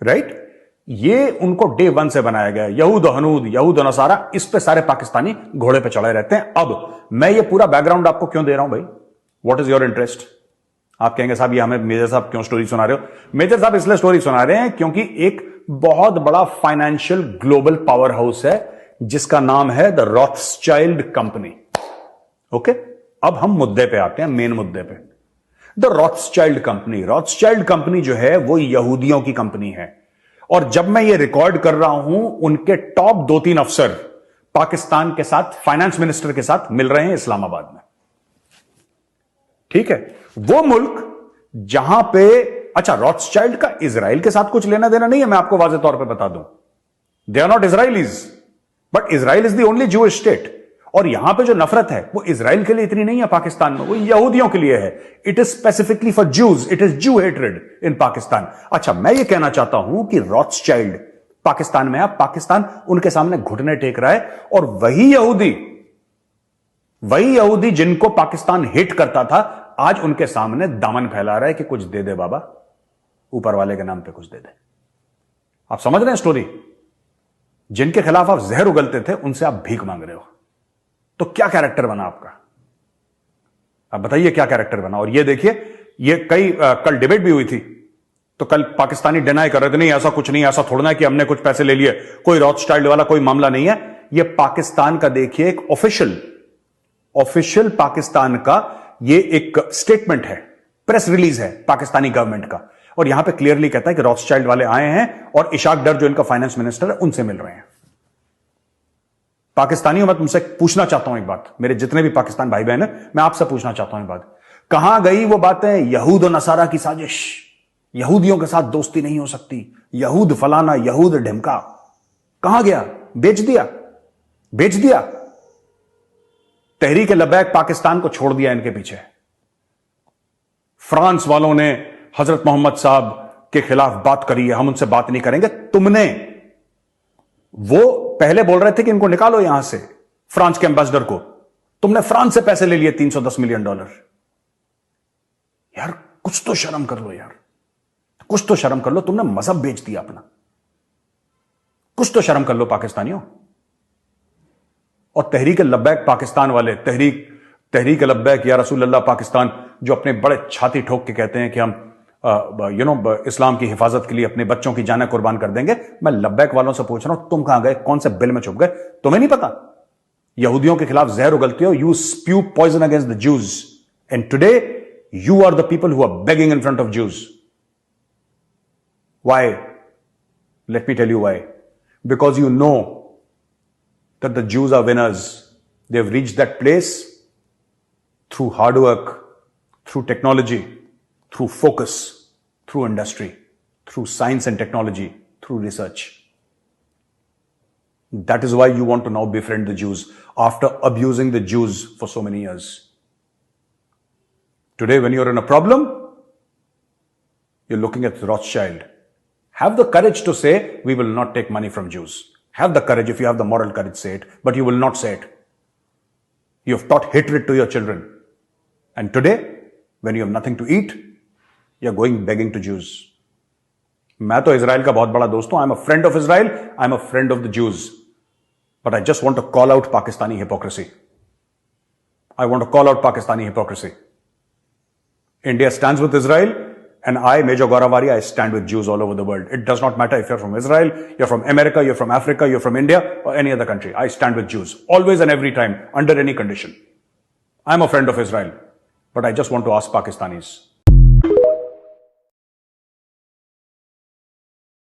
Right? ये उनको day one से बनाया गया। यहूद हनूद, यहूद नसारा, इस पे सारे पाकिस्तानी घोड़े पे चढ़े रहते हैं। अब मैं ये पूरा बैकग्राउंड आपको क्यों दे रहा हूं भाई? What is your interest? आप कहेंगे साहब ये हमें मेजर साहब क्यों स्टोरी सुना रहे हो? मेजर साहब इसलिए स्टोरी सुना रहे हैं क्योंकि एक बहुत बड़ा फाइनेंशियल ग्लोबल पावर हाउस है जिसका नाम है द रॉथस्चाइल्ड कंपनी। ओके, अब हम मुद्दे पे आते हैं, मेन मुद्दे पे। द रॉथस्चाइल्ड कंपनी जो है वो यहूदियों की कंपनी है। और जब मैं ये रिकॉर्ड कर रहा हूं, उनके टॉप 2-3 अफसर पाकिस्तान के साथ, फाइनेंस मिनिस्टर के साथ मिल रहे हैं इस्लामाबाद में। ठीक है, वो मुल्क जहां पे, अच्छा, रॉथस्चाइल्ड का इजराइल के साथ कुछ लेना देना नहीं है, मैं आपको वाज़े तौर पे बता दूं। They are not Israelis, but Israel is the only Jewish state. और यहां पे जो नफरत है वो इजराइल के लिए इतनी नहीं है पाकिस्तान में, वो यहूदियों के लिए है। It is specifically for Jews, it is Jew hatred in Pakistan. अच्छा, मैं ये कहना चाहता हूं कि रॉथस्चाइल्ड पाकिस्तान में है, पाकिस्तान उनके सामने घुटने टेक रहा है, और वही यहूदी जिनको पाकिस्तान हिट करता था, आज उनके सामने दामन फैला रहा है कि कुछ दे दे बाबा, ऊपर वाले के नाम पे कुछ दे दे। आप समझ रहे हैं स्टोरी? जिनके खिलाफ आप जहर उगलते थे, उनसे आप भीख मांग रहे हो। तो क्या कैरेक्टर बना आपका? आप बताइए क्या कैरेक्टर बना? और ये देखिए, ये कल डिबेट भी हुई थी, तो कल पाकिस्तानी डिनाई कर रहे थे, नहीं ऐसा कुछ नहीं, ऐसा थोड़ा ना कि हमने कुछ पैसे ले लिए, कोई रॉथस्चाइल्ड वाला कोई मामला नहीं है। ये पाकिस्तान का देखिए एक ऑफिशियल पाकिस्तान का ये एक स्टेटमेंट है, प्रेस रिलीज है पाकिस्तानी गवर्नमेंट का, और यहां पे क्लियरली कहता है कि रॉथस्चाइल्ड वाले आए हैं और इशाक डर जो इनका फाइनेंस मिनिस्टर है उनसे मिल रहे हैं। पाकिस्तानियों, मैं तुमसे पूछना चाहता हूं एक बात, मेरे जितने भी पाकिस्तान भाई बहन हैं, मैं आपसे पूछना चाहता हूं एक बात, कहां गई वो बातें यहूद और नसारा की साजिश, यहूदियों के साथ दोस्ती नहीं हो सकती, यहूद फलाना, यहूद ढिमका, कहां गया? बेच दिया। तहरीक लबैक पाकिस्तान को छोड़ दिया इनके पीछे। फ्रांस वालों ने हजरत मोहम्मद साहब के खिलाफ बात करी है, हम उनसे बात नहीं करेंगे। तुमने, वो पहले बोल रहे थे कि इनको निकालो यहां से, फ्रांस के एम्बेसडर को, तुमने फ्रांस से पैसे ले लिए $310 मिलियन। यार कुछ तो शर्म कर लो यार, कुछ तो शर्म कर लो, तुमने मजहब बेच दिया अपना, कुछ तो शर्म कर लो पाकिस्तानियों। और तहरीक लब्बैक पाकिस्तान वाले, तहरीक लब्बैक या रसूल अल्लाह पाकिस्तान, जो अपने बड़े छाती ठोक के कहते हैं कि हम इस्लाम की हिफाजत के लिए अपने बच्चों की जानें कुर्बान कर देंगे। मैं लब्बैक वालों से पूछ रहा हूं, तुम कहां गए? कौन से बिल में छुप गए? तुम्हें नहीं पता? यहूदियों के खिलाफ जहर उगलते हो, you spew poison against the Jews, and today you are the people who are begging in front of Jews. Why? Let me tell you why. Because you know that the Jews are winners. They have reached that place through hard work, through technology, through focus, through industry, through science and technology, through research. That is why you want to now befriend the Jews after abusing the Jews for so many years. Today, when you're in a problem, you're looking at Rothschild. Have the courage to say, we will not take money from Jews. Have the courage, if you have the moral courage, say it, but you will not say it. You have taught hatred to your children. And today, when you have nothing to eat, you're going begging to Jews. मैं तो Israel का बहुत बड़ा दोस्त हूं. I'm a friend of Israel. I'm a friend of the Jews. But I just want to call out Pakistani hypocrisy. I want to call out Pakistani hypocrisy. India stands with Israel. And I, Major Gauravari, I stand with Jews all over the world. It does not matter if you're from Israel, you're from America, you're from Africa, you're from India, or any other country. I stand with Jews. Always and every time, under any condition. I'm a friend of Israel. But I just want to ask Pakistanis,